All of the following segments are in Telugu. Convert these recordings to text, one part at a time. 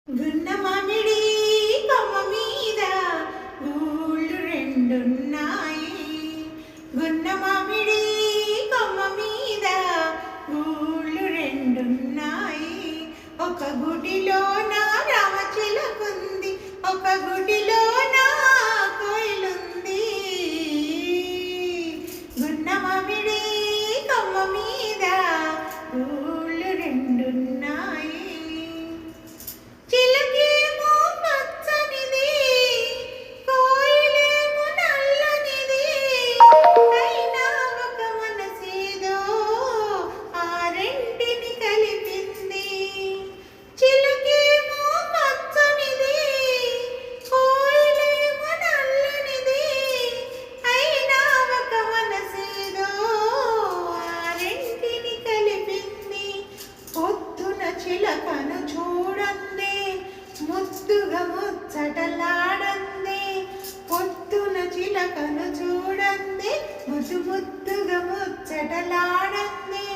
గున్న మామిడి కొమ్మ మీద గూళ్ళు రెండున్నాయి. గున్న మామిడి కొమ్మ మీద గూళ్ళు రెండున్నాయి. ఒక గుడిలో నా రామచిలకుంది, ఒక గుడిలో నా కోయిలుంది. గున్న మామిడి కొమ్మ మీద గూళ్ళు రెండున్నాయి. చిలకను చూడండి ముద్దుగా ముచ్చటలాడండి. పొద్దున చిలకను చూడండి ముద్దుగా ముచ్చటలాడండి.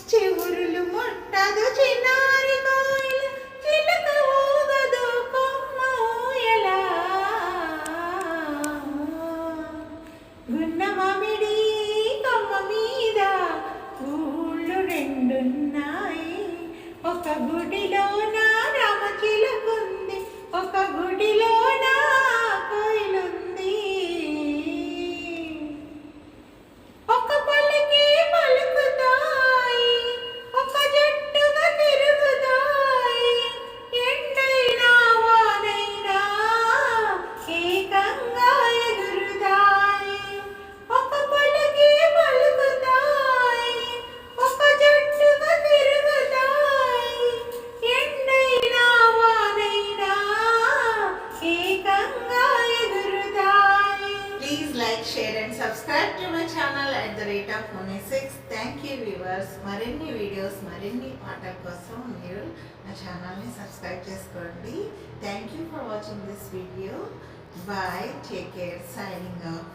చివురులు ముట్టదు చిన్నారి కోయిల, చిలక ఊగదు కొమ్మ ఊయలా. గున్న మామిడి కొమ్మ మీద ఊళ్ళు రెండున్నాయి. ఒక గుడిలో నా రామచిలకుంది, ఒక గుడిలో నా కోయిలుంది. ఒక పలికి పలుకుతాయి, ఒక జట్టుగా తిరుగుతాయి. ఎండైనా వానైనా ఏకంగా ఎగురుతాయి. ఒక పలికి పలుకుతాయి, ఒక జట్టుగా తిరుగుతాయి. ఎండైనా వానైనా ఏకంగా ఎగురుతాయి. Please like, share and subscribe to my channel @Moni6. Thank you viewers. మరిన్ని వీడియోస్ మరిన్ని పాటల కోసం మీరు నా ఛానల్ని సబ్స్క్రైబ్ చేసుకోండి. Thank you for watching this video. Bye, take care, signing of.